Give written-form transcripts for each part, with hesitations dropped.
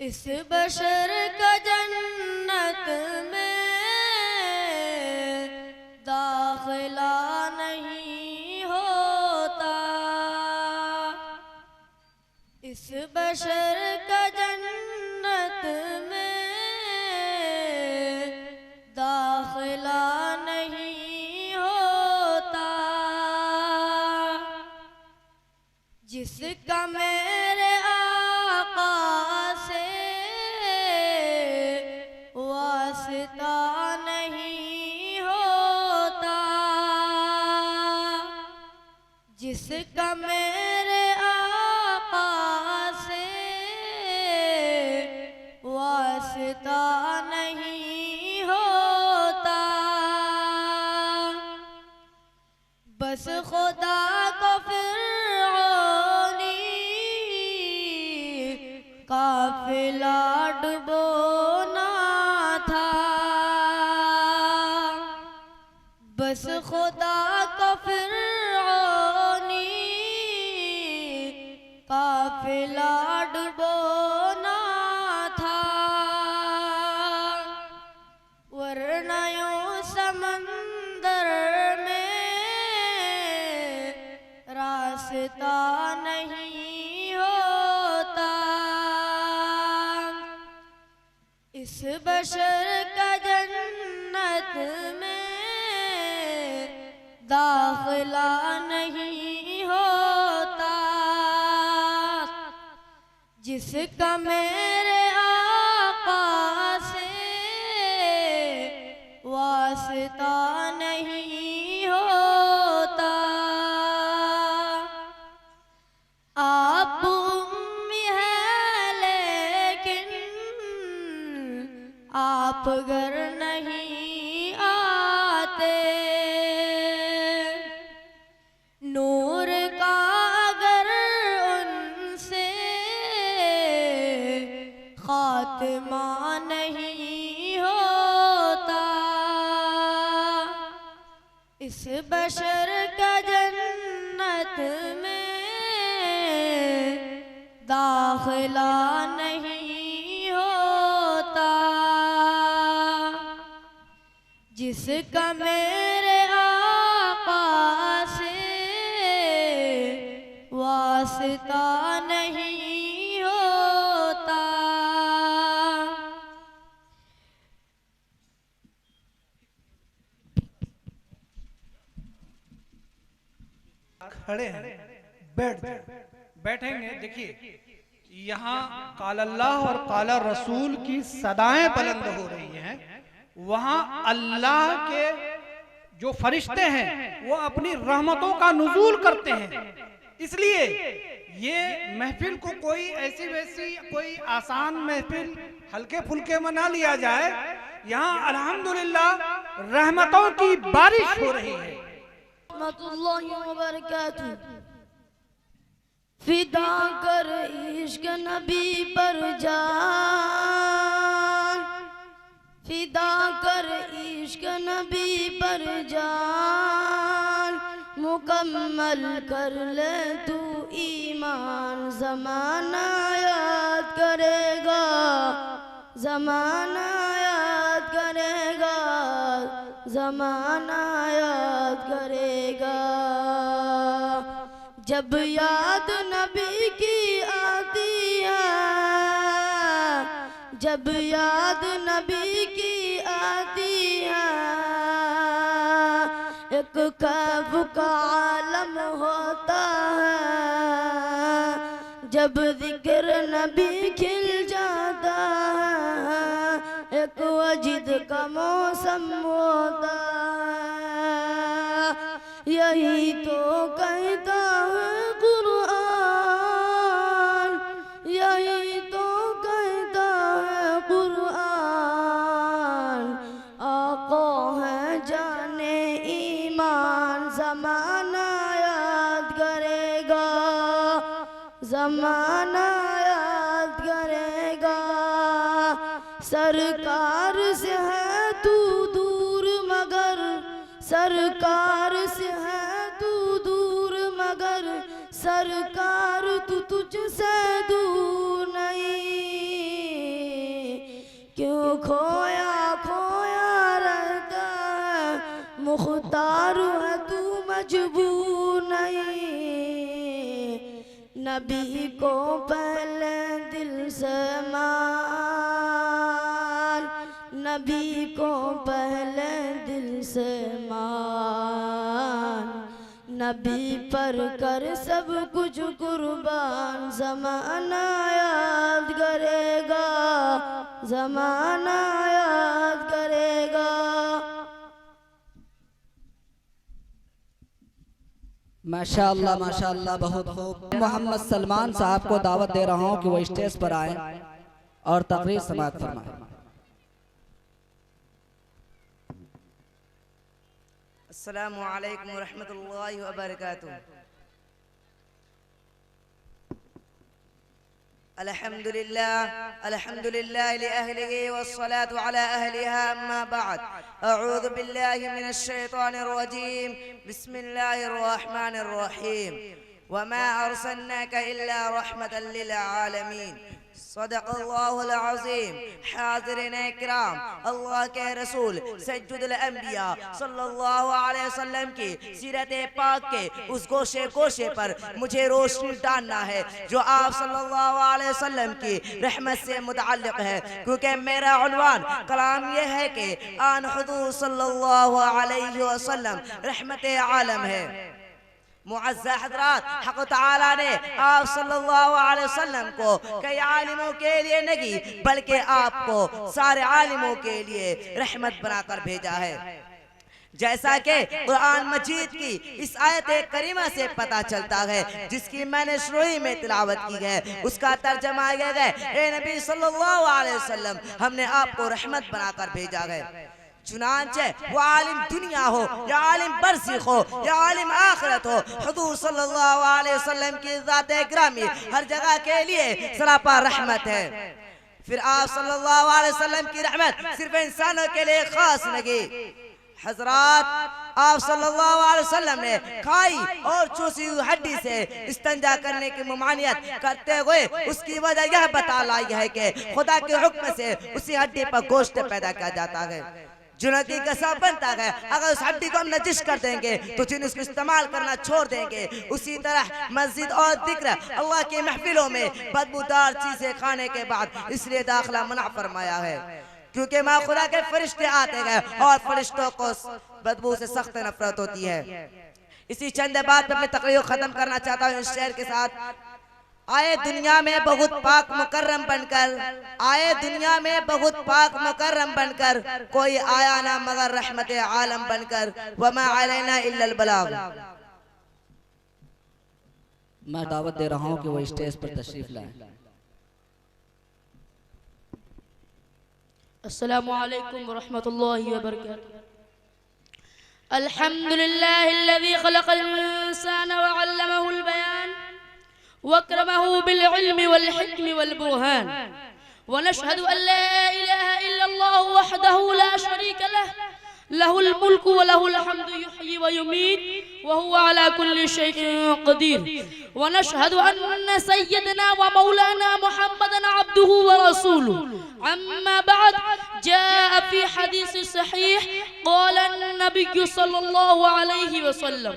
इस बशर का जन्नत में दाखिला नहीं होता, इस बशर का जन्नत में दाखिला नहीं होता, जिसका मेरे आका से वास्ता नहीं होता, जिसका मेरे आका से वास्ता नहीं होता, बस खुदा को फिरऔनी काफिला डुबोना था, बस खुदा को फिरऔनी काफिला डुबोना था, वरना यूं समंदर में रास्ता नहीं होता, इस बशर का जन्नत में दाखिला नहीं होता, जिसका मेरे आका से वास्ता नहीं होता। आप उम्मी है लेकिन आप घर नहीं आते, इस बशर का जन्नत में दाखिला नहीं होता, जिसका मेरे आका से वास्ता नहीं होता। खड़े हैं, बैठेंगे। देखिए यहाँ काला अल्लाह और काला रसूल की सदाएं बुलंद हो रही हैं, वहां अल्लाह के जो फरिश्ते हैं वो अपनी रहमतों का नुज़ूल करते हैं। इसलिए ये महफिल को कोई ऐसी वैसी कोई आसान महफिल हल्के फुल्के में ना लिया जाए। यहाँ अल्हम्दुलिल्लाह रहमतों की बारिश हो रही है। रहमतुल्लाहि व बरकातुहू। फिदा कर इश्क नबी पर जान, फिदा कर इश्क नबी पर जान, मुकम्मल कर ले तू ईमान। ज़माना याद करेगा, ज़माना याद करेगा, ज़माना याद करेगा। जब याद नबी की आती है, जब याद नबी की आती है, एक खौफ का आलम होता है। जब जिक्र नबी खिल जाता है, एक वजद का मौसम होता है। यही तो कहता है कुरान, यही तो कहता है कुरान। आका है जाने ईमान, ज़माना याद करेगा, ज़माना याद करेगा। सरकार से है तू दूर मगर, सरकार से है तू दूर मगर, सरकार तू तुझसे दूर नहीं। क्यों खोया खोया रहता है, मुख्तार है तू मजबूर नहीं। नबी को पहले दिल से मान, नबी को पहले दिल से मान। नबी पर कर सब कुछ कुर्बान। ज़माना याद करेगा, ज़माना याद करेगा। माशाअल्लाह माशाअल्लाह, बहुत खूब। मोहम्मद सलमान साहब को दावत दे रहा हूँ कि वो स्टेज पर आए और तकरीर समाअत फरमाएं। अस्सलामु अलैकुम रहमतुल्लाहि व बरकातुहू। अल्हम्दुलिल्लाह अल्हम्दुलिल्लाह लिअहलिही वस्सलातु अला अहलिहा अम्मा बाद। अऊज़ु बिल्लाहि मिनश शैतानिर रजीम। बिस्मिल्लाहिर रहमानिर रहीम। वमा अर्सलनाका इल्ला रहमतल लिल आलमीन। सदक़ल्लाहुल अज़ीम। हाज़िरीन इकराम, अल्लाह के रसूल सय्यदुल अंबिया सल्लल्लाहु अलैहि वसल्लम की सीरत पाक के उस गोशे गोशे पर मुझे रोशनी डालना है जो आप सल्लल्लाहु अलैहि वसल्लम की रहमत से मुतअल्लिक़ है। क्योंकि मेरा उन्वान कलाम यह है कि आन हुज़ूर सल्लल्लाहु अलैहि वसल्लम रहमत आलम है। मुअज़्ज़ज़ हज़रात, हक़ तआला ने आप सल्लल्लाहु अलैहि वसल्लम को कई आलिमों के लिए नहीं बल्कि आपको सारे आलिमों के लिए रहमत बनाकर भेजा है। जैसा कि कुरान मजीद की इस आयत करीमा से पता चलता है जिसकी मैंने शुरू में तिलावत की है, उसका तर्जमा यह है, ए नबी सल्लल्लाहु अलैहि वसल्लम, हमने आपको रहमत बनाकर भेजा है। चुनांचे वो आलिम दुनिया हो या आलिम बरज़ख हो या आलिम आखिरत हो, हुज़ूर सल्लल्लाहु अलैहि वसल्लम की ज़ात-ए गिरामी हर जगह के लिए सरापा रहमत है। फिर आप सल्लल्लाहु अलैहि वसल्लम की रहमत सिर्फ इंसानों के लिए खास नहीं। हज़रात, आप सल्लल्लाहु अलैहि वसल्लम ने खाई और चूसी हुई हड्डी से इस्तिंजा करने की ममानियत करते हुए उसकी वजह यह बता लाई है कि खुदा के हुक्म से उसी हड्डी पर गोश्त पैदा किया जाता है, जुनकी का सब बनता है। अगर उस हड्डी को हम नजिश कर देंगे तो जिन उसको इस्तेमाल करना छोड़ देंगे। उसी तरह मस्जिद और जिक्र अल्लाह की महफिलों में बदबूदार चीजें खाने के बाद इसलिए दाखिला मना फरमाया है क्योंकि माँ खुदा के फरिश्ते आते हैं और फरिश्तों को बदबू से सख्त नफरत होती है। इसी चंद बात पे अपनी तकरीर खत्म करना चाहता हूँ इस शेर के साथ। आए दुनिया में बहुत पाक मुकर्रम बनकर, आए दुनिया में बहुत पाक मुकर्रम बनकर, कोई आया ना मगर रहमत आलम बनकर, वमा अलैना इल्लल बलाग। मैं दावत दे रहा हूँ कि वो स्टेज पर तशरीफ लाएं। अस्सलामु अलैकुम व रहमतुल्लाहि व बरकातुहू। अल्हम्दुलिल्लाहिल्लज़ी खलक़ल इंसाना व अल्लमहुल बयान वकरमहु बिल इल्मि वल हिक्मि वल बुरहान व नशहदु अन ला इलाहा इल्लल्लाहु वहदहु ला शरीका लहु लहुल मुल्कु व लहुल हम्दु युहयी व युमीत व हुवा अला कुल्लि शैइन क़दीर व नशहदु अन्न सय्यदना व मौलाना मुहम्मदन अब्दुहु व रसूलुहु। अम्मा बअद, जाअ फी हदीस सहीह क़ाला नबिय्यु सल्लल्लाहु अलैहि वसल्लम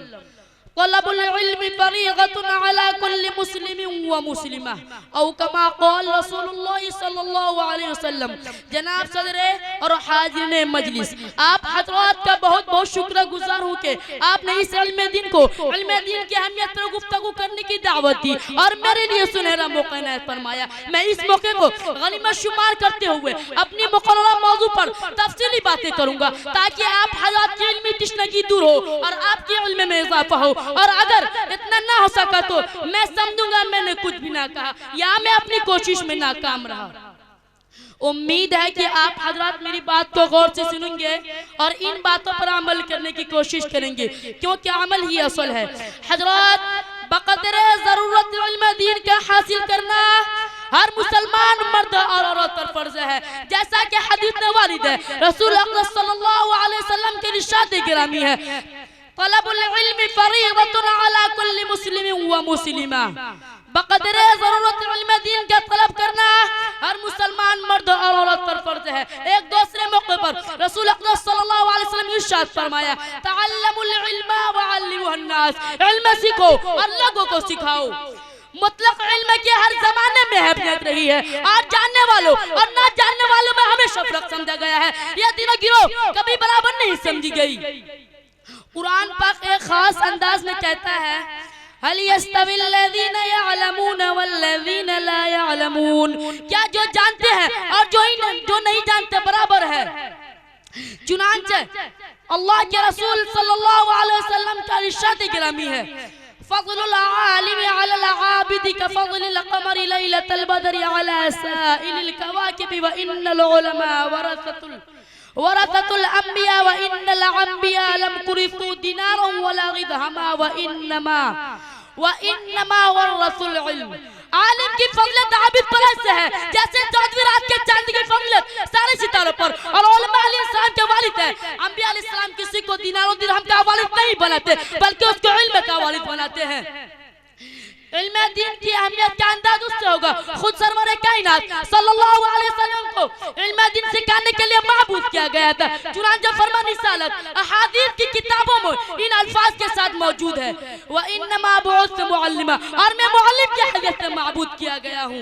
तलबुल इल्मि फरीज़तुन अला कुल्लि मुस्लिमिन व मुस्लिमा औ कमा क़ाल रसूलुल्लाह सल्लल्लाहु अलैहि वसल्लम। जनाब सदरे और हाज़िरीन मजलिस, आप हज़रात का बहुत बहुत शुक्रगुज़ार हूँ कि आपने इस इल्म दीन को, इल्म दीन की अहमियत पर गुफ्तगू करने की दावत दी और मेरे लिए सुनहरा मौका इनायत फरमाया। मैं इस मौके को गनीमत शुमार करते हुए अपनी मुकर्ररा मौजू पर तफसीली बातें करूँगा ताकि आप हज़रात की इल्मी तशनगी दूर हो और आपके इल्म में इजाफा हो। और अगर इतना ना हो सका तो मैं समझूंगा मैंने कुछ भी ना कहा या मैं अपनी कोशिश में नाकाम रहा। उम्मीद है कि आप हजरात मेरी बात को गौर से सुनेंगे और इन बातों पर अमल करने की कोशिश करेंगे क्योंकि अमल ही असल है। हजरात, बक़दरे ज़रूरत इल्म दीन का हासिल करना हर मुसलमान मर्द और औरत पर फर्ज है। जैसा कि हदीस में वारिद है, रसूल अकरम सल्लल्लाहु अलैहि वसल्लम के इरशाद गिरामी है, तलबुल इल्मि फरीज़तुन अला कुल्लि मुस्लिमिन व मुस्लिमा। बक़दरे ज़रूरत इल्म दीन का तलब करना हर मुसलमान मर्द और औरत पर फर्ज है। एक दूसरे मौके पर रसूल अकरम सल्लल्लाहु अलैहि वसल्लम ने इरशाद फरमाया, तअल्लमुल इल्मा व अल्लिमुहन नास। इल्म सीखो और लोगों को सिखाओ। मुतलक इल्म की हर जमाने में अहमियत रही है और जानने वालों और ना जानने वालों में हमेशा फर्क समझा गया है। यह तीनों गिरोह कभी बराबर नहीं समझी गई। कुरान पाक एक खास अंदाज में कहता है, हल यस्तविल्लज़ीना यअलमून वल्लज़ीना ला यअलमून। क्या जो जानते हैं और जो नहीं जानते बराबर है? चुनांचे अल्लाह के रसूल सल्लल्लाहु अलैहि वसल्लम का इरशाद गिरामी है, फ़ज़लुल आलिमि अलल आबिदि कफ़ज़लिल क़मरि लैलतल बदरि अला साइलिल कवाकिबि व इन्नल उलमा वरसतुल अंबिया व इन्नल अंबिया लम कुरिसु दिनारन वला गिदहमा व इन्नमा वरसुल इल्म। आलिम की फज़ीलत आबिद पर ऐसे है जैसे चौदहवीं रात के चांद की फज़ीलत सारे सितारों पर। और उलमा अलैहिस्सलाम के वालिद है। अंबिया अलैहिस्सलाम किसी को दिनारों दिरहम का वालिद नहीं बनाते बल्कि उसको इल्म का वालिद बनाते हैं। इल्म दीन की अहमियत का अंदाज उससे होगा। खुद सरवर कायनात सल्लल्लाहु अलैहि वसल्लम को इल्म दीन सिखाने के लिए महबूस किया गया था। चुनांचे फरमान रिसालत अहादीस की किताबों में इन अल्फाज के साथ मौजूद है, व इन्नमा बुअ्थु मुअल्लिमा, और मैं मुअल्लिम की हैसियत से महबूस किया गया हूँ।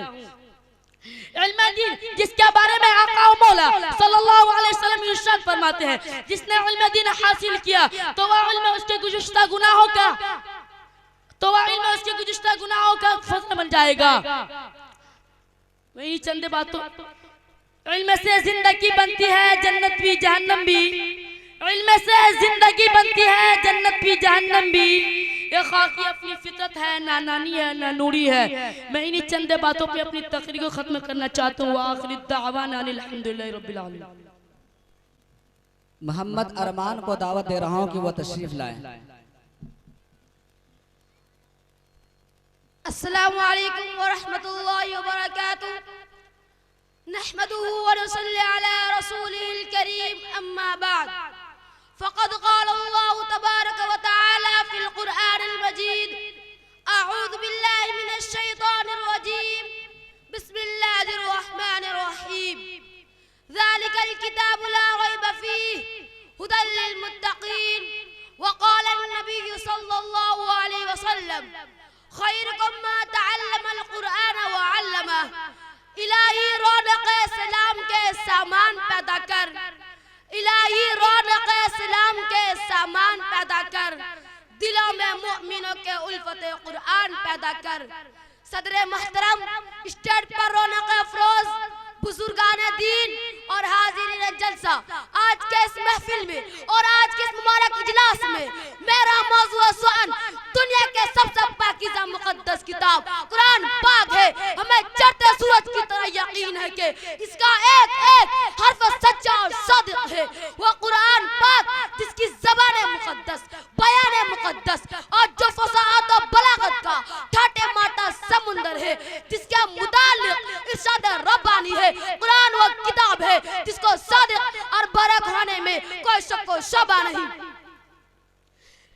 इल्म दीन जिसके बारे में आका व मौला सल्लल्लाहु अलैहि वसल्लम इरशाद फरमाते हैं, जिसने इल्म दीन हासिल किया तो वह इल्म उसके गुज़िश्ता गुनाहों का उसके गुज़िश्ता गुनाहों का फज़ल बन जाएगा। वही चंद बातों, इल्म से जिंदगी बनती है जन्नत भी जहन्नम भी। इल्म से जिंदगी बनती है जन्नत भी जहन्नम भी। ये खाकी अपनी फितरत है, ना नानी है ना नूरी है। मैं इन्हीं चंद बातों पे अपनी तकरीर को खत्म करना चाहता हूँ। आखिरी दावाना अल्हम्दुलिल्लाहि रब्बिल आलमीन। मोहम्मद अरमान को दावत दे रहा हूँ कि वह तशरीफ लाएं। अस्सलामु अलैकुम व रहमतुल्लाहि व बरकातुहू। नहमदुहु व नसल्ली अला रसूलिल करीम, अम्मा बाद। फ़क़द क़ाल अल्लाहु खैरुकुम मान तअल्लमल कुरान व अल्लमह। इलाही रौनक इस्लाम के सामान पैदा कर, इलाही रौनक इस्लाम के सामान पैदा कर, दिलों में मुमिनों के उल्फत कुरान पैदा कर। सदर मोहतरम, स्टेज पर रौनक अफरोज बुजुर्गान दीन और हाजिरीन जलसा, आज के इस महफिल में और आज के इस मुबारक इजलास में मेरा मौजू सुआल दुनिया के सबसे पाकीज़ा मुक़द्दस किताब कुरान पाक है। हमें चढ़ते सूरज की तरह यकीन है कि इसका एक एक हर्फ सच्चा और सादिक है। वो कुरान पाक जिसकी ज़बान मुक़द्दस, बयान मुक़द्दस और जो फसाहत और बलागत का ठाटे माटा समुंदर है, जिसके मुताल्लिक़ इरशाद रब्बानी है। कुरान वो किताब है जिसको सादिक और बरक होने में कोई शक व शुबा नहीं,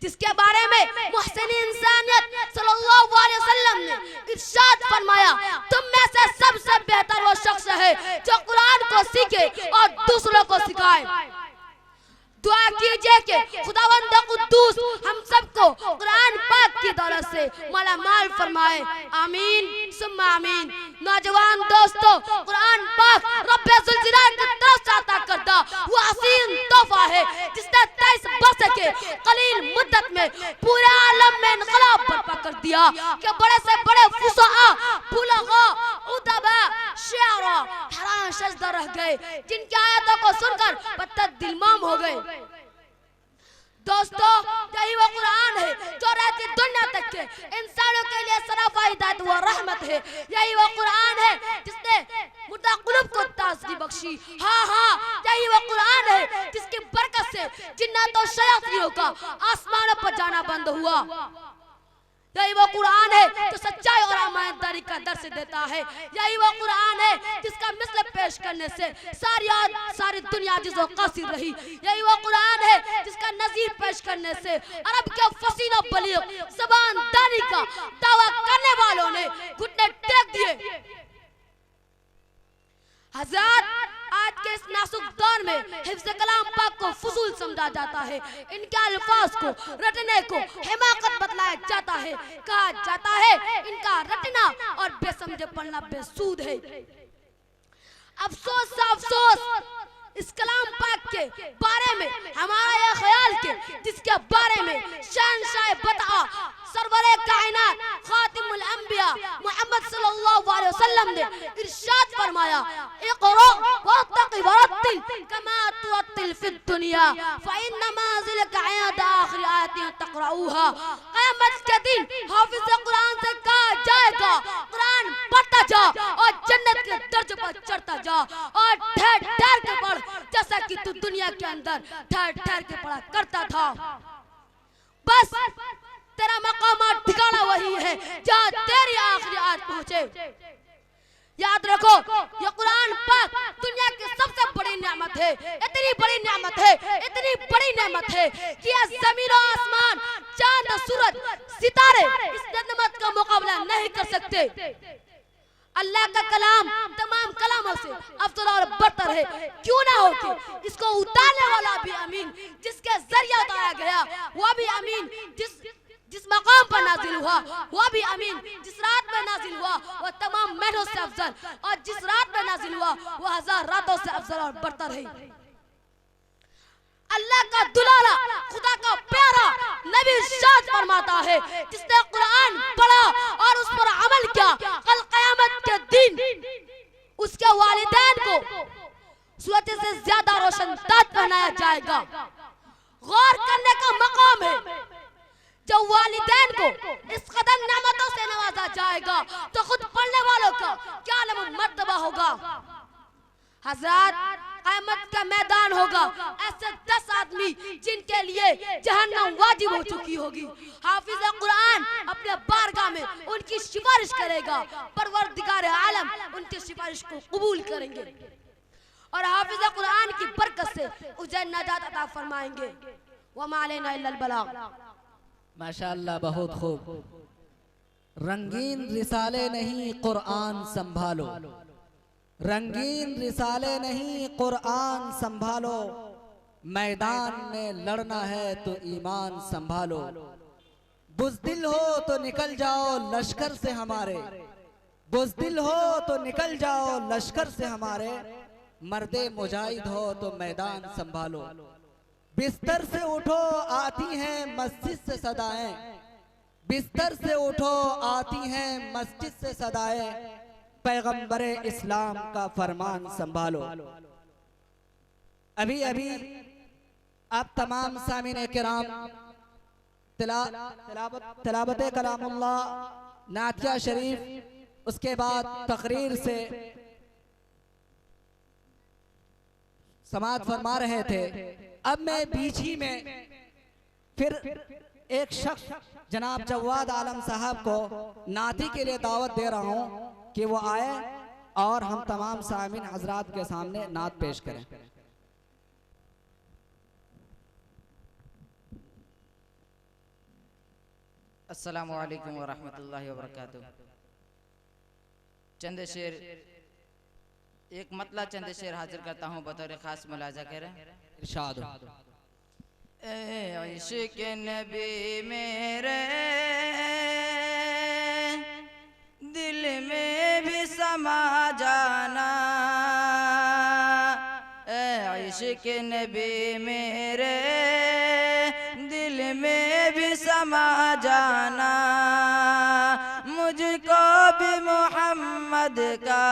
जिसके बारे में मुहसिन इंसानियत सल्लल्लाहु अलैहि वसल्लम ने इरशाद फरमाया, तुम में से सबसे बेहतर वो शख्स है जो कुरान को सीखे और दूसरों को सिखाए। दुआ कीजिए कि खुदावंद कुद्दूस हम सबको कुरान पाक की दौलत से मालामाल फरमाए। आमीन सुम्मा आमीन। नौजवान दोस्तों, कुरान पाक रब्बे ज़ुल जलाल की तरफ से अता करदा वो हसीन तोहफा है जिसने 23 वर्ष के कलील मुद्दत में पूरे आलम में इनकलाब बर्पा कर दिया कि बड़े से बड़े फुसहा, बुलगा, उदबा, शायरा हैरान शज़दा रह गए, जिनकी आयतों को सुनकर पत्थर दिलमाम हो गए। दोस्तों, यही वो कुरान है जो रहती दुनिया तक के इंसानों के लिए सराफा हिदायत व रहमत है। यही वो कुरान है जिसने मुर्दा कुलूब को ताज़गी बख्शी। हाँ, यही वो कुरान है जिसकी बरकत से जिन्नात और शयातीनों का आसमानों पर जाना बंद हुआ। यही वो कुरान है जो सच्चाई और ईमानदारी का दर्स देता है। यही वो कुरान है जिसका मिसल पेश करने से सारी दुनिया जिसो कासिर रही। यही वो कुरान है जिसका नजीर पेश करने से अरब के फसील और बलीग ज़बान दानी का दावा करने वालों ने घुटने टेक दिए। हज़रात, आज के इस नाजुक दौर में हिफ्ज़ कलाम पाक को फजूल समझा जाता है, इनके अल्फाज को रटने को हिमाकत बतलाया जाता है। कहा जाता है इनका रटना और बेसमझे पढ़ना बेसूद है। अफसोस अफसोस इस कलाम पाक के बारे में हमारा यह ख्याल के जिसके बारे में शहंशाह बता सरवरे कायनात खातिमुल अंबिया मोहम्मद सल्लल्लाहु अलैहि वसल्लम ने इरशाद फरमाया, इक़रा वरतक़ि वरत्तिल कमा तुरत्तिल फिद दुनिया फ़इन्न मंज़िलक इंद आखिर आयतिन तक़रऊहा। क़यामत के दिन हाफिज़ कुरान से कहा जाएगा, कुरान पढ़ता जा और जन्नत के दर्जे पर चढ़ता जा और ठहर ठहर के पढ़, जैसा कि तू दुनिया के अंदर ठहर ठहर के पढ़ा करता था। बस तेरा मकाम और ठिकाना वही है जहाँ तेरी आखिरी आयत पहुंचे। याद रखो, ये कुरान पाक दुनिया की सबसे बड़ी नेमत है। इतनी बड़ी नेमत है, इतनी बड़ी नेमत है कि ये जमीन और आसमान, चांद और सूरज, सितारे इस नेमत का मुकाबला नहीं कर सकते। अल्लाह का कलाम तमाम कलामों से अफजल और बरतर है। क्यों ना हो कि इसको उतारने वाला भी अमीन, जिसके जरिए उतारा गया वो भी अमीन, जिस मकाम पर नाजिल हुआ वो भी अमीन, जिस रात में नाजिल हुआ वो तमाम महीनों से अफजल, और जिस रात में नाजिल हुआ वो 1000 रातों से अफजल और बरतर है। अल्लाह का दुलारा, खुदा का प्यारा नबी इरशाद फरमाता है, जिसने कुरान पढ़ा और उस पर अमल किया, कल क़यामत के दिन उसके वालिदैन को सूरज से ज्यादा रोशन ताज पहनाया जाएगा। गौर करने का मकाम है, जब वालिदैन को इस कदर नेमतों से नवाजा जाएगा तो खुद पढ़ने वालों का क्या मर्तबा होगा। हज़रात, क़यामत का मैदान होगा, ऐसे 10 आदमी जिनके लिए जहन्नम वाजिब हो चुकी होगी। हाफिज़ कुरान अपने बारगाह में उनकी सिफारिश करेगा, परवरदिगार आलम उनकी सिफारिश को कबूल करेंगे और हाफिज़ कुरान की बरकत से उसे नजात अता फरमाएंगे। वमा अलैना इल्लल बलाग। माशाअल्लाह, बहुत खूब। रंगीन रिसाले नहीं कुरान संभालो, रंगीन रिसाले नहीं कुरान संभालो, मैदान में लड़ना है तो ईमान संभालो। बुज़दिल हो तो निकल जाओ लश्कर से हमारे, बुज़दिल हो तो निकल जाओ लश्कर से हमारे, मर्दे मुजाहिद हो तो मैदान संभालो। बिस्तर से उठो आती हैं मस्जिद से सदाएं, बिस्तर से उठो आती हैं मस्जिद से सदाएं, पैगंबरे इस्लाम का फरमान संभालो। अभी अभी आप तमाम सामीन किराम तिलावत कलामुल्लाह, नातिया शरीफ, उसके बाद तकरीर से समाअत फरमा रहे थे। अब मैं बीच ही में फिर एक शख्स जनाब जवाद आलम साहब को नाती के लिए दावत दे रहा हूं कि वो आए और हम तमाम सामीन हजरात के सामने नात पेश करें। अस्सलामु अलैकुम व रहमतुल्लाहि व बरकातुहू। चंद शेर, एक मतला चंद शेर हाजिर करता हूँ बतौर खास मुलाजा करें। इरशाद। ए इश्क़ नबी मेरे दिल में भी समा जाना, ए इश्क़ नबी मेरे दिल में भी समा जाना, मुझको भी मोहम्मद का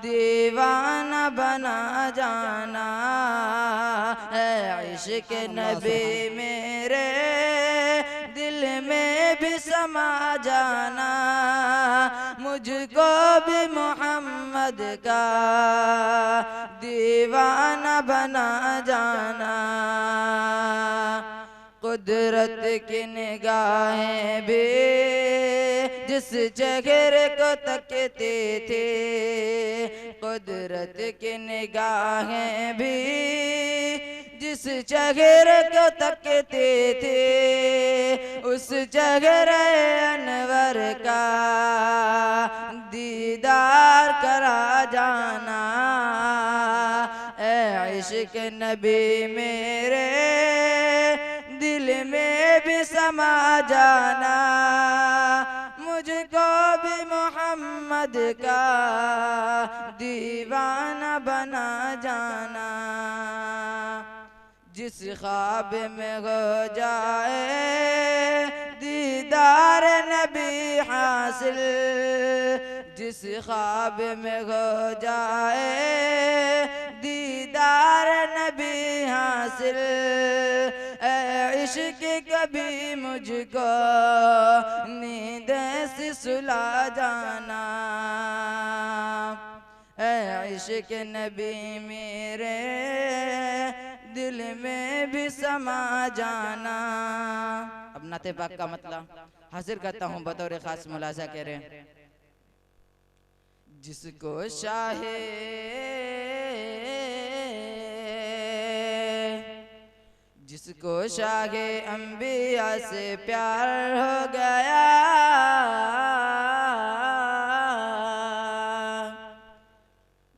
दीवाना बना जाना, है इश्क़ नबी मेरे दिल में भी समा जाना, मुझको भी मोहम्मद का दीवाना बना जाना। कुदरत की निगाहें भी जिस चेहरे को तकते थे, कुदरत की निगाहें भी जिस चेहरे को तकते थे, उस चेहरे अनवर का दीदार करा जाना, ए इश्क़ नबी मेरे दिल में भी समा जाना, मुझको भी मोहम्मद का दीवाना बना जाना। जिस ख्वाब में हो जाए दीदार नबी हासिल, जिस ख्वाब में हो जाए दीदार नबी हासिल, इश्क़ कभी मुझको नींद से सुला जाना, ऐ इश्क़ नबी मेरे दिल में भी समा जाना। अब नाते पाक का मतलब हाजिर करता हूँ बतौर खास मुलाजा कह रहे। जिसको शाहे जिसको शाहे अंबिया से प्यार हो गया,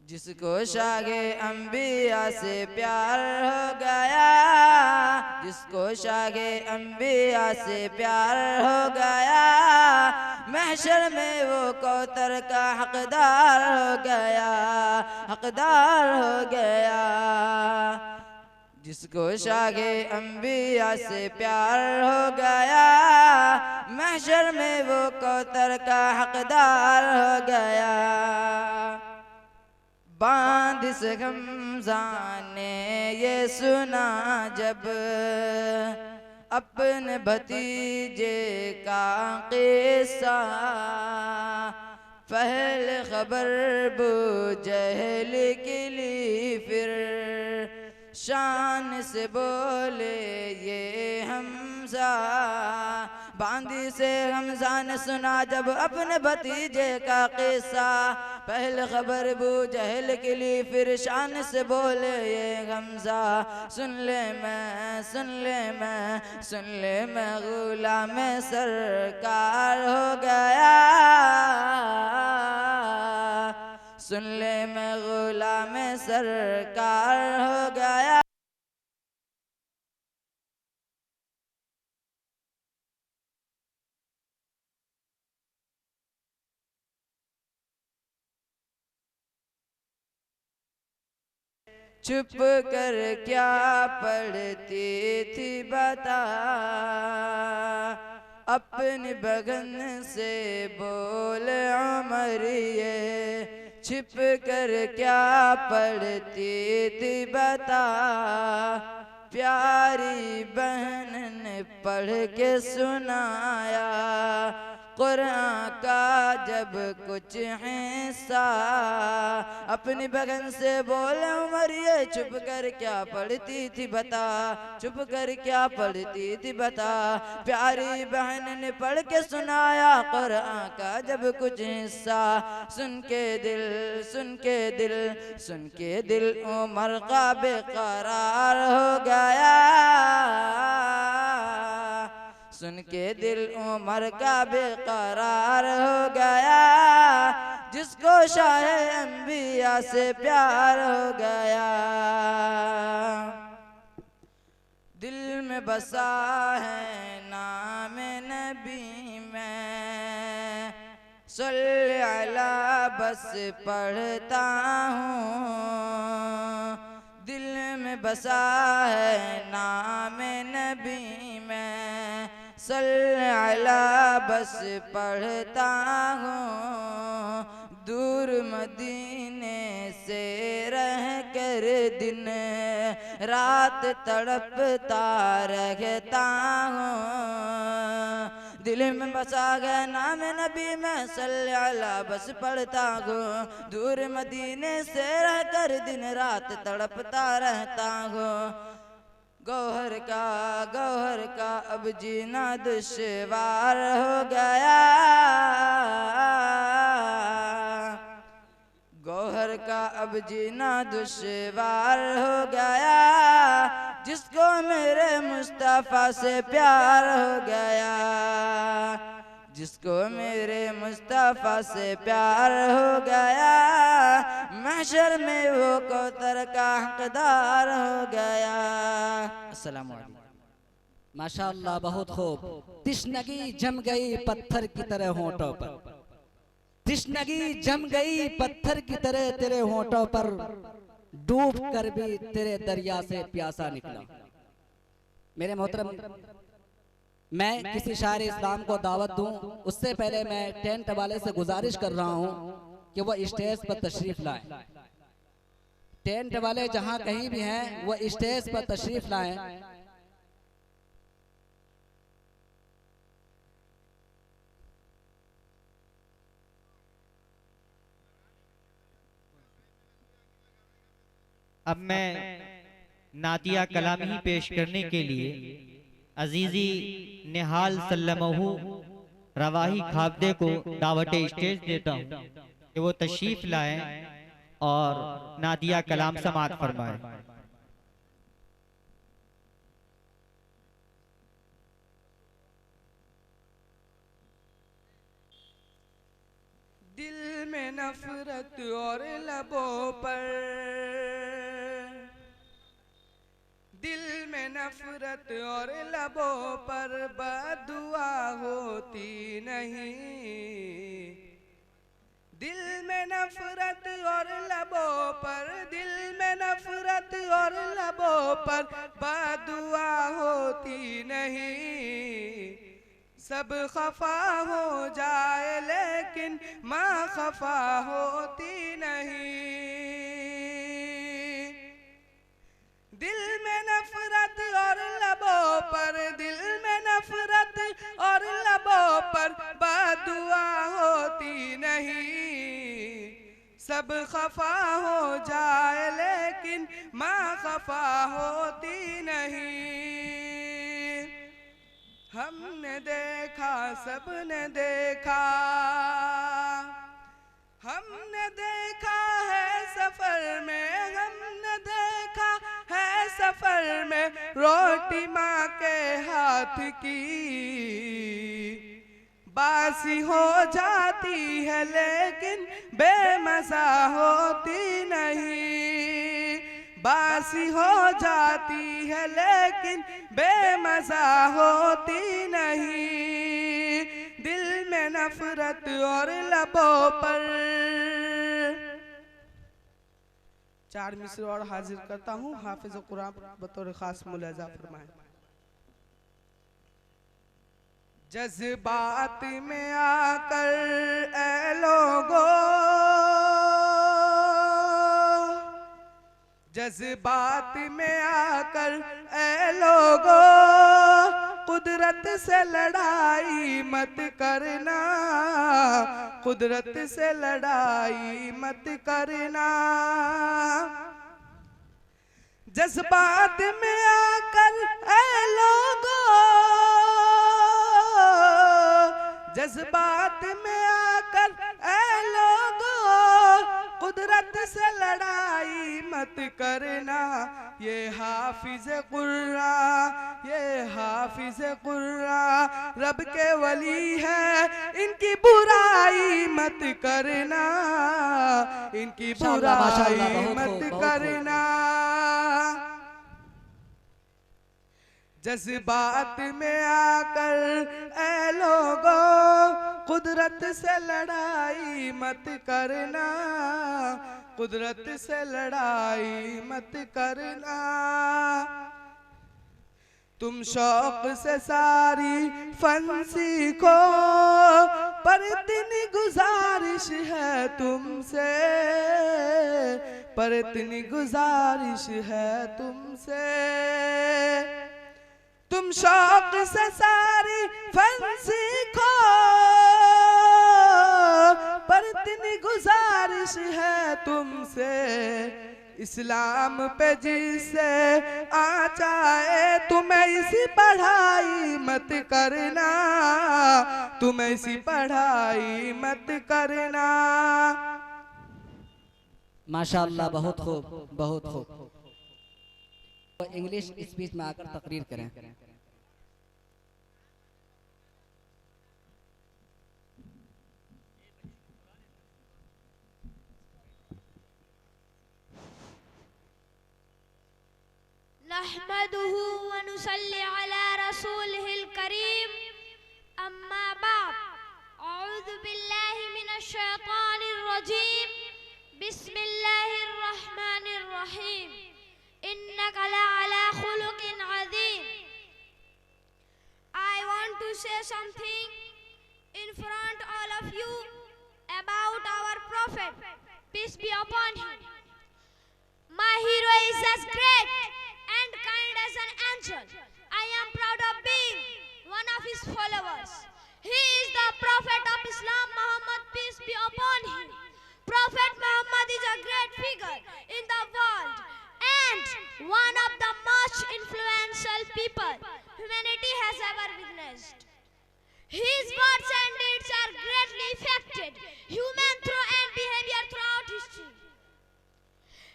जिसको शाहे अंबिया से प्यार हो गया, जिसको शाहे अंबिया से प्यार हो गया, महशर में वो कौतर का हकदार हो गया, हकदार हो गया। जिसको शागे अंबिया से प्यार हो गया, महशर में वो कौतर का हकदार हो गया। बांध से गमज़ान ने ये सुना जब अपने भतीजे का किस्सा, पहले खबर बू जहल के लिए फिर शान से बोले ये हमजा। बांदी से हमजा ने सुना जब अपने भतीजे का किस्सा, पहले खबर बू जहल के लिए फिर शान से बोले ये हमजा। सुन ले मैं, सुन ले मैं, सुन ले मैं गुलाम सरकार हो गया, सुन ले मैं गुलाम सरकार हो गया। छुप कर क्या पढ़ती थी बता, अपनी बगन से बोल उमर ये, छिप कर क्या पढ़ती थी बता, प्यारी बहन ने पढ़ के सुनाया कुरान का जब कुछ हिस्सा, अपनी बगन से बोले उमर ये, चुप कर क्या पढ़ती थी बता, चुप कर क्या पढ़ती थी बता, प्यारी बहन ने पढ़ के सुनाया कुरान का जब कुछ हिस्सा, सुन के दिल सुन के दिल सुन के दिल उमर का बेकरार हो गया, सुन के दिल उमर का बेकरार हो गया, जिसको शाहे अंबिया से प्यार हो गया। दिल में बसा है नाम नबी में, सल्ले अला बस पढ़ता हूँ, दिल में बसा है नाम नबी में, सल्ले अला बस पढ़ता हूँ, दूर मदीने से रह कर दिन रात तड़पता रहता हूँ, दिल में बसा गया नाम नबी में, सल्ले अला बस पढ़ता हूँ, दूर मदीने से रह कर दिन रात तड़पता रहता हूँ, गौहर का अब जीना दुश्वार हो गया, गौहर का अब जीना दुश्वार हो गया, जिसको मेरे मुस्तफा से प्यार हो गया, जिसको मेरे मुस्तफा से प्यार हो गया, महशर में वो कौतर का हकदार हो गया। अस्सलाम वालेकुम। माशाअल्लाह, बहुत खूब। तिश्नगी जम गई पत्थर की तरह होंठों पर, तिश्नगी जम गई पत्थर की तरह तेरे होंठों पर, डूब कर भी तेरे दरिया से प्यासा निकला। मेरे मोहतरम, मैं किसी शायर इस्लाम को दावत दूं उससे पहले मैं टेंट वाले से गुजारिश कर रहा हूं कि वो स्टेज पर तशरीफ लाएं। टेंट वाले जहां कहीं भी हैं वो स्टेज पर तशरीफ लाएं। अब मैं नातिया कलाम ही पेश करने के लिए अजीजी निहाल सल्लमहू रवाही खाबदे को दावत स्टेज देता हूँ कि वो तशरीफ लाएं और नातिया कलाम समात फरमाएं। दिल में नफरत और लबों पर, दिल में नफरत और लबों पर बदुआ होती नहीं, दिल में नफरत और लबों पर, दिल में नफरत और लबों पर बदुआ होती नहीं, सब खफा हो जाए लेकिन माँ खफा होती नहीं, दिल में नफरत और लबों पर, दिल में नफरत और लबों पर बदुआ होती नहीं, सब खफा हो जाए लेकिन माँ खफा होती नहीं, हमने देखा सबने देखा, हमने देखा है सफर में, हमने देखा है सफर में रोटी माँ के हाथ की, बासी हो जाती है लेकिन बेमज़ा होती नहीं, बासी हो जाती है लेकिन बेमज़ा होती नहीं, दिल में नफरत और लबों पर, 4 मिसरे और हाजिर करता हूँ। हाफिज कुरान बतौर खास मुलाजा फरमाएं। जज्बात में आकर ऐ लोगो, जज्बात में आकर ऐ लोगो, कुदरत से लड़ाई मत करना, कुदरत से लड़ाई मत करना। जज्बात में आकर ऐ लोगो, जज्बात में आकर ऐ लोगो, कुदरत से लड़ाई मत करना। ये हाफिज कुर्रा, ये हाफिज कुर्रा रब के वली है, इनकी बुराई मत करना, इनकी बुराई मत करना। जज्बात में आकर ऐ लोगो, कुदरत से लड़ाई मत करना, कुदरत से लड़ाई मत करना। तुम शौक से सारी फन सीखो, पर इतनी गुजारिश है तुमसे, पर इतनी गुजारिश है तुमसे। तुम शौक से सारी फन सीखो, पर इतनी गुजारिश है तुमसे। इस्लाम पे जिससे आ जाए, तुम्हें इसी पढ़ाई मत करना, तुम्हें इसी पढ़ाई मत करना। माशाअल्लाह, बहुत खूब, बहुत खूब। इंग्लिश स्पीच में आकर तकरीर करें। नहमदुहु व नुसल्ली अला रसूलिहिल करीम, अम्मा बाद, औज़ु बिल्लाहि मिनश शैतानिर रजीम, बिस्मिल्लाहिर रहमानिर रहीम, इन्नका लअला खुलुकिन अज़ीम। I want to say something in front all of you about our prophet, peace be upon him. My hero is as great and kind as an angel. I am proud of being one of his followers. He is the prophet of Islam, Muhammad, peace be upon him. Prophet Muhammad is a great figure in the world and one of the most influential people humanity has ever witnessed. His words and deeds are greatly affected human thought and behavior throughout history.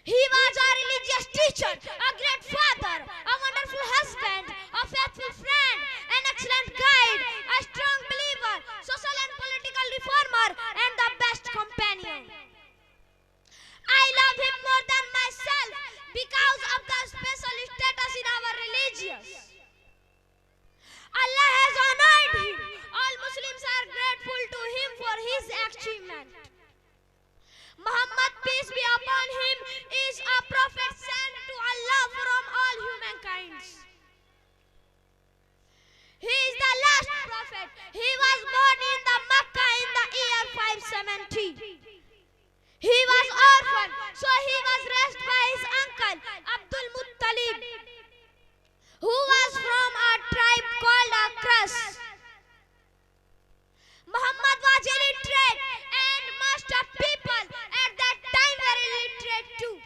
He was a religious teacher, a great father, a wonderful husband, a faithful friend, an excellent guide, a strong believer, social and political reformer, and the best companion. I love him more than myself because of the special status in our religions. Allah has honored him. All Muslims are grateful to him for his achievement. Muhammad, peace be upon him, is a prophet sent to Allah from all humankind. He is the last prophet. He was born in the Makkah in the year 570. He was orphan, so he was raised by his uncle Abdul Muttalib, who was from a tribe called Akras. Muhammad was illiterate and most of people at that time were illiterate too.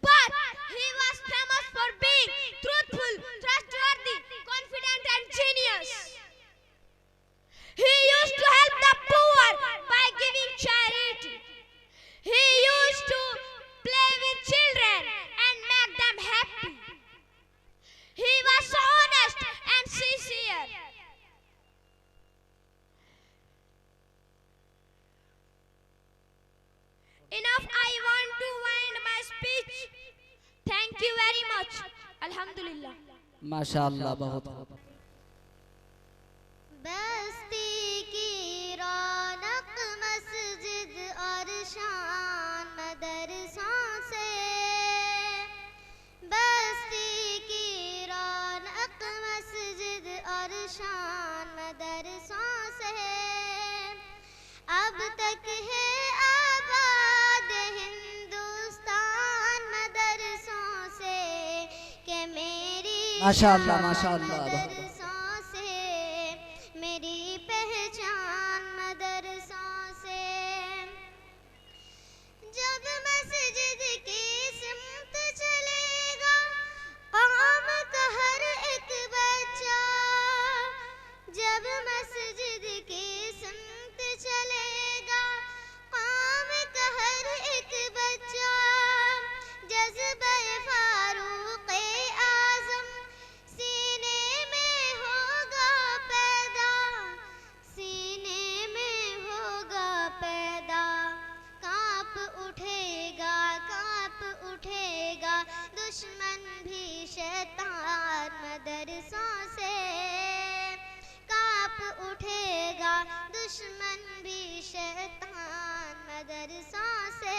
But he was famous for being truthful, trustworthy, confident and genius. He used to help the poor by giving charity. He used to play with children and make them happy. He was so honest and sincere. Enough, I want to wind my speech. Thank you very much. Alhamdulillah. माशाअल्लाह, बहुत खूब। बस्ती की रौनक मस्जिद और शान मदरसों से शान मदरसों से, अब तक है आबाद हिंदुस्तान मदरसों से, कि मेरी माशाअल्लाह माशाअल्लाह। मदरसों से, मेरी पहचान मदरसों से। जब मस्जिद की सिमत चलेगा कौम का हर एक बच्चा, जब मस्जिद की सिमत चलेगा कौम का हर एक बच्चा, जज्बे फारूक आज़म सीने में होगा पैदा, सीने में होगा पैदा, कांप उठेगा दुश्मन भी शैतान मदरसों से, कांप उठेगा दुश्मन भी शैतान मदरसों से।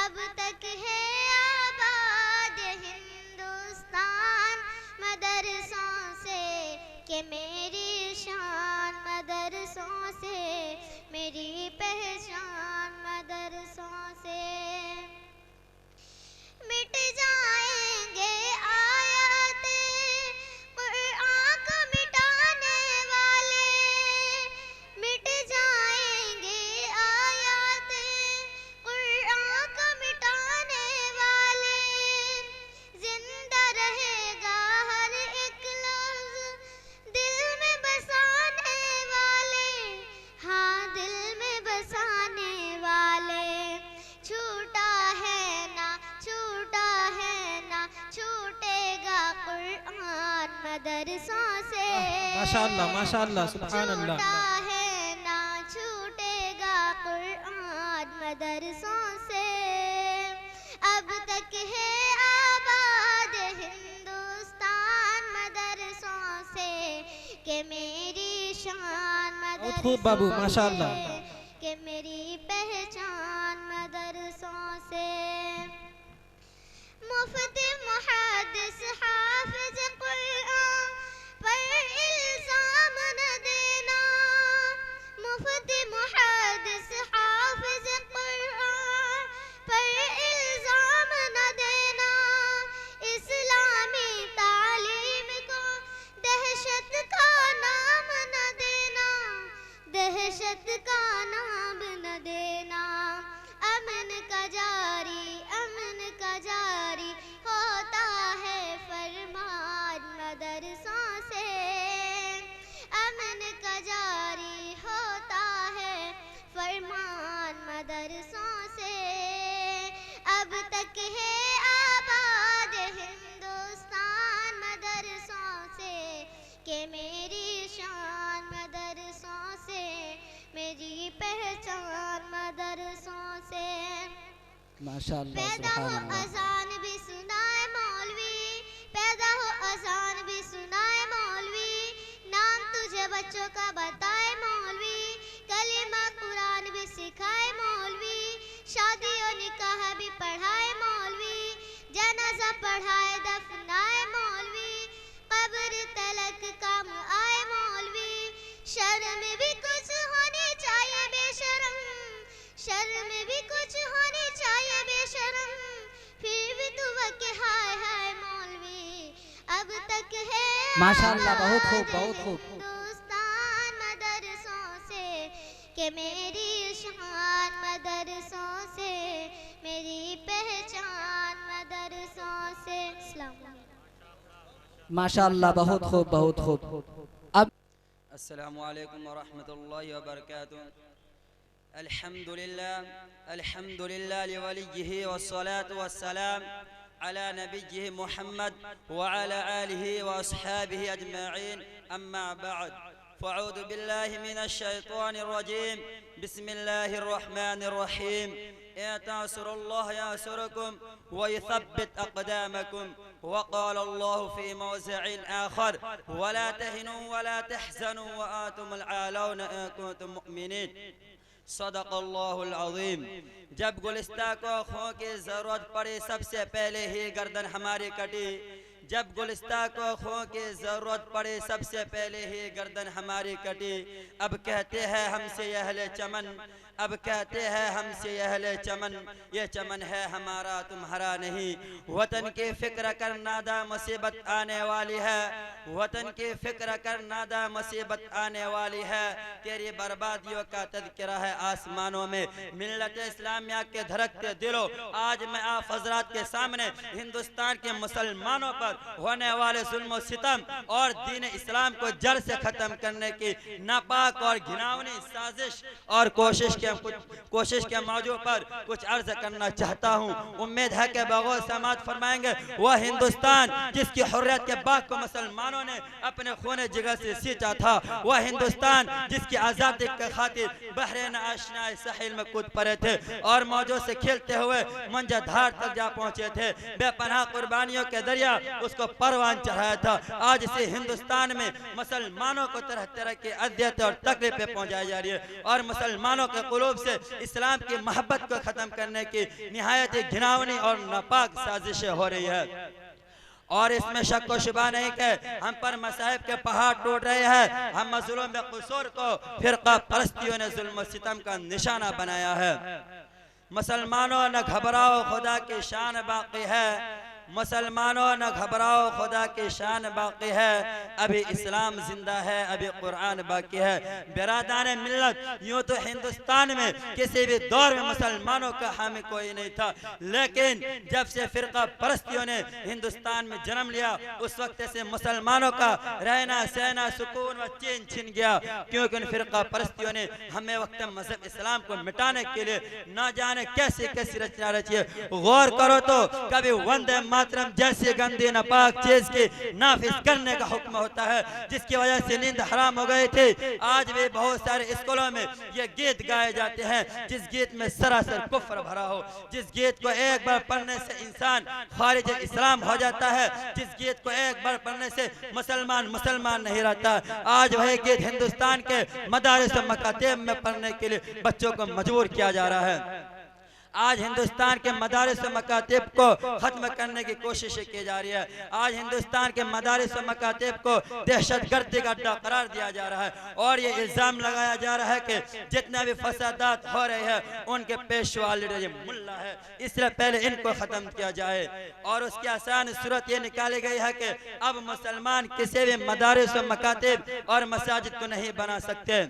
अब तक है आबाद हिंदुस्तान मदरसों से, कि मेरी शान मदरसों से, मेरी पहचान मदरसों से। मिट जाएंगे आयते कुरान को मिटाने वाले, मिट जाएंगे आयते कुरान को मिटाने वाले, जिंदा रहेगा हर एक लफ्ज दिल में बसाने वाले, हाँ दिल में बसाने वाले। छूटा है ना छूटेगा कुरान मदरसों से, माशाअल्लाह माशाअल्लाह सुभान अल्लाह। छूटा है ना छूटेगा कुरान मदरसों से। अब तक है आबाद हिंदुस्तान मदरसों से, कि मेरी शान बहुत खूब बाबू माशाअल्लाह। से, कि मेरी पहचान मदरसों से। मुफ्ती मुहद्दिस हाफिज कुरान पर इल्जाम न देना, मुफ्ती मुहद्दिस हाफिज कुरान पर इल्जाम न देना, इस्लामी तालीम को दहशत का नाम न देना, दहशत का नाम न देना। अमन का जारी होता है फरमान मदरसों से, अमन का जारी होता है फरमान मदरसों से। अब तक है आबाद हिंदुस्तान मदरसों से, कि मेरी शान मदरसों से, मेरी पहचान मदरसों से। माशाअल्लाह पैदा हो सुभान अल्लाह। अजान भी सुनाए मौलवी, पैदा हो अजान भी सुनाए मौलवी, नाम तुझे बच्चों का बताए मौलवी, कलिमा कुरान भी सिखाए मौलवी, शादी और निकाह भी पढ़ाए मौलवी, जनाजा पढ़ाए दफनाए मौलवी, कब्र तलक काम आए मौलवी। शर्म भी कुछ होनी चाहिए बेशरम, शर्म भी कुछ होनी चाहिए बेशरम, फिर भी तू के हाय हाय मौलवी। अब तक है माशाअल्लाह बहुत खूब आबाद बहुत खूब। हिंदुस्तान मदरसों से, कि मेरी शान मदरसों से, मेरी पहचान मदरसों से। अस्सलाम वालेकुम। माशाअल्लाह बहुत खूब बहुत खूब। अब अस्सलामु अलैकुम वरहमतुल्लाहि वबरकातुहू। अल्हम्दुलिल्लाह लिवलिय्यिहि वस्सलातु वस्सलाम अला नबिय्यिहि मुहम्मद व अला आलिहि व अस्हाबिहि अजमईन, अम्मा बअद। फ़अऊज़ु बिल्लाहि मिनश शैतानिर रजीम, बिस्मिल्लाहिर रहमानिर रहीम। इतासुरुल्लाह यासुरुकुम व युथब्बित अक़दामकुम, व क़ाला अल्लाहु फ़ी मौज़िइन आख़र वला तहिनू वला तहज़नू व आंतुमुल आलौना इन कुंतुम मुमिनीन। सदक़ल्लाहुल अज़ीम। जब गुलिस्ता को खो की ज़रूरत पड़ी सबसे पहले ही गर्दन हमारी कटी, जब गुलिस्ता को खो की जरूरत पड़े सबसे पहले ही गर्दन हमारी कटी। अब कहते हैं हमसे ये अहले चमन, अब कहते हैं हमसे ये अहले चमन, ये चमन है हमारा तुम्हारा नहीं। वतन की फिक्र कर नादा मुसीबत आने वाली है, वतन की फिक्र कर नादा मुसीबत आने वाली है। तेरी बर्बादियों का तज़किरा है आसमानों में। मिल्लत इस्लामिया के धड़कते दिलों, आज मैं आप हजरात के सामने हिंदुस्तान के मुसलमानों पर होने वाले जुल्म और सितम और दीन इस्लाम को जड़ से खत्म करने की नापाक और घिनौनी साजिश और कोशिश के मौजू पर कुछ अर्ज करना चाहता हूँ। उम्मीद है कि बगौर समाज फरमाएंगे वह हिंदुस्तान जिसकी हुर्रियत के बाग को मुसलमानों ने अपने खून जिगर से सींचा था, वह हिंदुस्तान जिसकी आज़ादी के खातिर बहरीन आशनाए साहिल में कूद पड़े थे और मौजों से खेलते हुए मंजाधार तक जा पहुंचे थे। बेपनाह कुर्बानियों के दरिया उसको परवान चढ़ाया था। आज इसे हिंदुस्तान में मुसलमानों को तरह तरह की अजियत और तकलीफें पहुंचाई जा रही है और मुसलमानों के कुलूब से इस्लाम की मोहब्बत को खत्म करने की निहायत घिनौनी और नापाक साजिशें हो रही है। और इसमें शक व शुबा नहीं कि हम पर मसाइब के पहाड़ टूट रहे हैं। हम मजलूम में कसूर को फिरका परस्तियों ने जुल्म सितम का निशाना बनाया है। मुसलमानों न घबराओ खुदा की शान बाकी है, मुसलमानों न घबराओ खुदा की शान बाकी है। अभी इस्लाम जिंदा है, अभी कुरान बाकी है। बिरादान मिल्लत, यूँ तो हिंदुस्तान में किसी भी दौर में मुसलमानों का हामी कोई नहीं था, लेकिन जब से फिरका परस्तियों ने हिंदुस्तान में जन्म लिया उस वक्त से मुसलमानों का रहना सहना सुकून व चैन छिन गया, क्योंकि उन फिरका परस्तियों ने हमें वक्त मजहब इस्लाम को मिटाने के लिए न जाने कैसी कैसी रचना रची है। गौर करो तो कभी वंदे मातरम जैसे गंदी नापाक चीज की नाफिज करने का हुक्म होता है, जिसकी वजह से नींद हराम हो गए थे। आज भी बहुत सारे स्कूलों में ये गीत गाए जाते हैं जिस गीत में सरासर कुफ्र भरा हो, जिस गीत को एक बार पढ़ने से इंसान खारिज इस्लाम हो जाता है, जिस गीत को एक बार पढ़ने से मुसलमान नहीं रहता। आज वही गीत हिंदुस्तान के मदारिस और मकातिब में पढ़ने के लिए बच्चों को मजबूर किया जा रहा है। आज हिंदुस्तान के मदारिस और मकातिब को खत्म करने की कोशिश की जा रही है। आज हिंदुस्तान के मदारिस और मकातिब को दहशतगर्दी का अड्डा करार दिया जा रहा है और ये इल्जाम लगाया जा रहा है कि जितने भी फसादात हो रहे हैं उनके पेशवा लीडर ये मुल्ला है, इसलिए पहले इनको खत्म किया जाए। और उसकी आसान सूरत ये निकाली गई है कि अब मुसलमान किसी भी मदारिस और मकातिब और मसाजिद को नहीं बना सकते,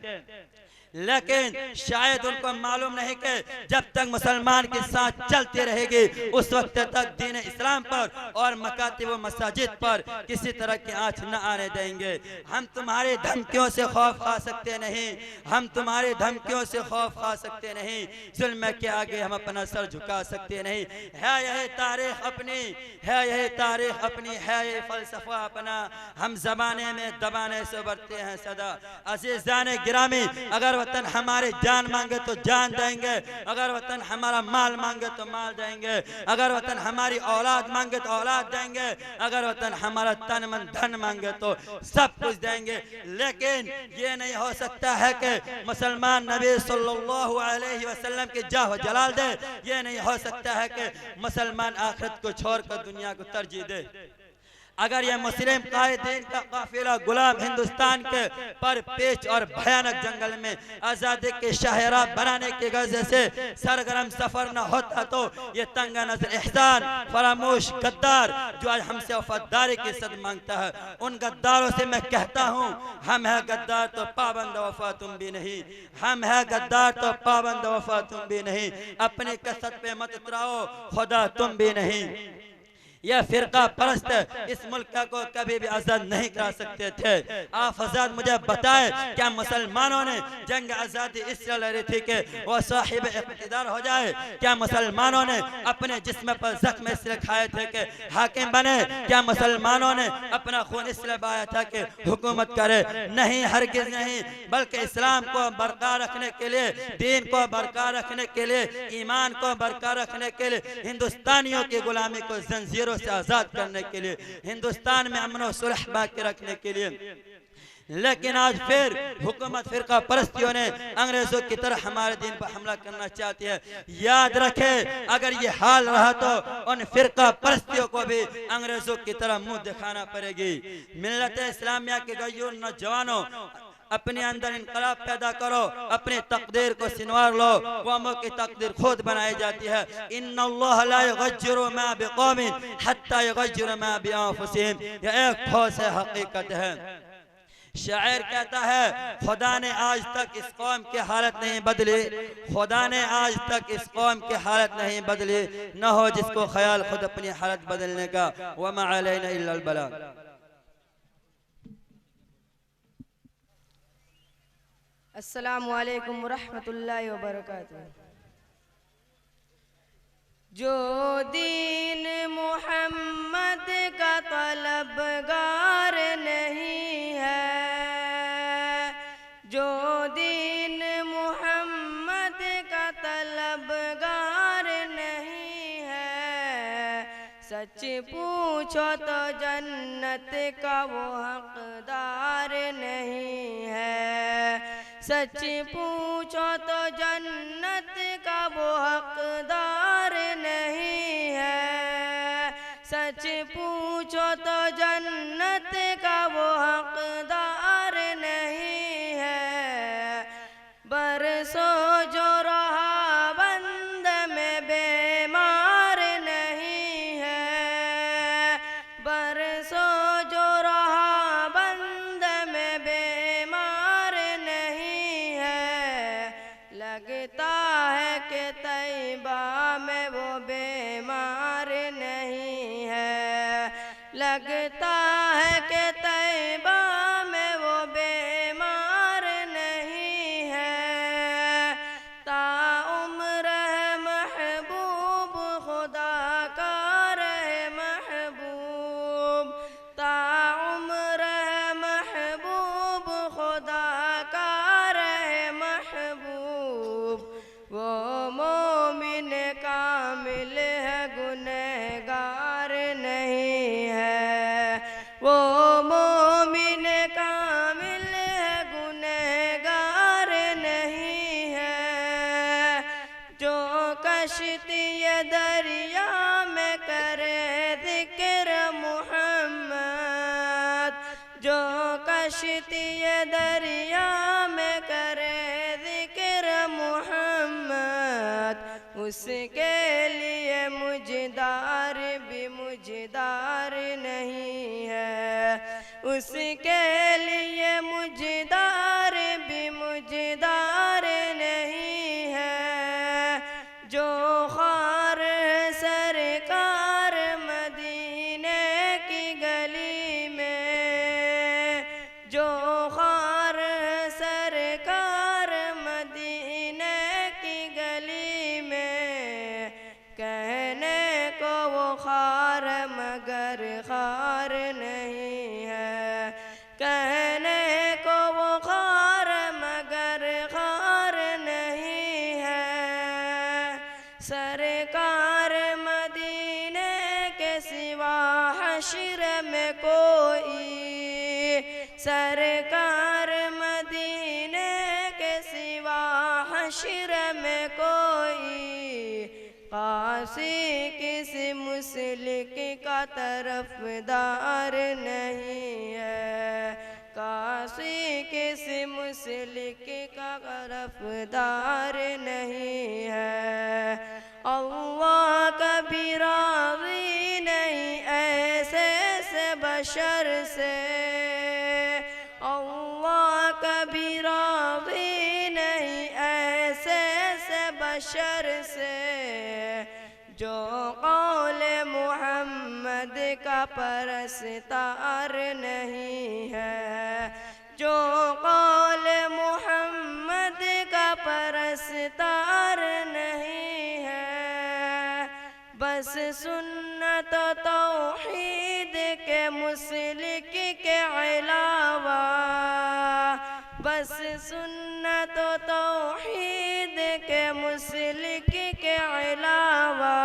लेकिन शायद उनको मालूम नहीं कि जब तक मुसलमान के साथ चलती रहेगी उस वक्त तक दीन इस्लाम पर और मकातिब व मसाजिद पर किसी तरह की आँच न आने देंगे। हम तुम्हारी धमकियों से खौफ खा सकते नहीं, हम तुम्हारी धमकियों से खौफ खा सकते नहीं, जुल्म के आगे हम अपना सर झुका सकते नहीं। है यही तारीख अपनी, है यही तारीख अपनी, है ये फलसफा अपना, हम जमाने में दबाने से बढ़ते हैं सदा। अज़ीज़ान गिरामी, अगर वतन हमारे जान मांगे तो जान देंगे, अगर वतन हमारा माल मांगे तो माल देंगे, अगर वतन हमारी औलाद मांगे तो औलाद देंगे, अगर वतन हमारा तन मन धन मांगे तो सब कुछ देंगे। लेकिन ये नहीं हो सकता है कि मुसलमान नबी सल्लल्लाहु अलैहि वसल्लम की जाह जलाल दे, ये नहीं हो सकता है कि मुसलमान आखिरत को छोड़कर दुनिया को तरजीह दे। अगर यह मुस्लिम कायदीन का काफिला गुलाम हिंदुस्तान के पर पेच और भयानक जंगल में आज़ादी के शाहरा बनाने के गर्ज से सरगर्म सफर न होता तो ये तंगा नजर एहसान फरामोश गद्दार जो आज हमसे वफादारी की सद मांगता है, उन गद्दारों से मैं कहता हूँ हम है गद्दार तो पाबंद वफा तुम भी नहीं, हम है गद्दार तो पाबंद वफा तुम भी नहीं, अपनी कसरत पे मत उतराओ खुदा तुम भी नहीं। यह फिरका परस्त इस मुल्क को कभी भी आज़ाद नहीं करा सकते थे। आप हज़रात मुझे बताएं, क्या मुसलमानों ने जंग आज़ादी इसलिए लड़ी थी कि वो साहिब इक़्तिदार हो जाए? क्या मुसलमानों ने अपने जिस्म पर जख्म इसलिए खाए थे कि हाकिम बने? क्या मुसलमानों ने अपना खून इसलिए बहाया था कि हुकूमत करे? नहीं, हरगिज़ नहीं, बल्कि इस्लाम को बरकरार रखने के लिए, दीन को बरकरार रखने के लिए, ईमान को बरकरार रखने के लिए, हिंदुस्तानियों की गुलामी को जंजीरों से आजाद करने के लिए, हिंदुस्तान में अमन और सुलह बाकी रखने के लिए। लेकिन आज फिर हुकूमत फिरका परस्तियों ने अंग्रेजों की तरह हमारे दिन पर हमला करना चाहती है। याद रखे, अगर ये हाल रहा तो उन फिरका परस्तियों को भी अंग्रेजों की तरह मुंह दिखाना पड़ेगी। मिल्लत इस्लामिया के गयूर नौजवानों, अपने अंदर इनकलाब पैदा करो, अपने तकदीर को सिनवार लो। कौमों की तकदीर खुद बनाई जाती है। इन्नल्लाह ला युगय्यिरु मा बिकौमिन हत्ता युगय्यिरु मा बिअंफुसिहिम। यह एक ठोस हकीकत है। शायर कहता है, खुदा ने आज तक इस कौम की हालत नहीं बदली, खुदा ने आज तक इस कौम की हालत नहीं बदली, न हो जिसको ख्याल खुद अपनी हालत बदलने का। वमा अलैना इल्ला अल बलाग। अस्सलामु अलैकुम रहमतुल्लाहि व बरकातुहू। जो दीन मोहम्मद का तलबगार नहीं है, जो दीन मोहम्मद का तलबगार नहीं है, सच पूछो तो जन्नत का वो हकदार नहीं है। सच पूछो तो जन्नत का वो हकदार नहीं है। सच पूछो तो जन्नत का वो हकदार नहीं है। बरसों जो रहा बंद में बीमार नहीं है। बरसों जो रहा बंद में बीमार नहीं है। लगता है कि तैबा में वो बीमार नहीं है। लगता है कि तैबा में वो बीमार नहीं है। ताउम्र है महबूब खुदा का रहे महबूब। ताउम्र है महबूब खुदा का रहे महबूब। वो मोमिन कामिल है गुनहगार नहीं है। वो मोमिन कामिल है गुनहगार नहीं है। जो कश्ती दरिया में करे जिक्र मुहम्मद, जो कश्ती दरिया में करे जिक्र मुहम्मद, उसके लिए मुजदार भी मुजदार नहीं है। उसके लिए मुजदार भी मुजदार नहीं है। जो ख्वार सरकार मदीने की गली में, जो ख्वार सरकार मदीने की गली में, कहने को वो ख्वार मगर ख्वार नहीं है। कहने को वो ख्वार मगर ख्वार नहीं है। सरकार मदीने के सिवा हश्र में कोई, सरकार मदीने के सिवा हश्र में कोई, काशी किसी मुसलिक का तरफदार नहीं है। काशी किसी मुसलिक का तरफदार नहीं है। अल्लाह कभी राज़ी नहीं ऐसे से बशर से। अल्लाह कभी राज़ी नहीं ऐसे से बशर से। जो कौल मोहम्मद का परस्तार नहीं है। जो कौल मोहम्मद का परस्तार नहीं है। बस सुन्नत तौहीद के मुसलिक के अलावा, बस सुन्नत तौहीद के मुसलिक के अलावा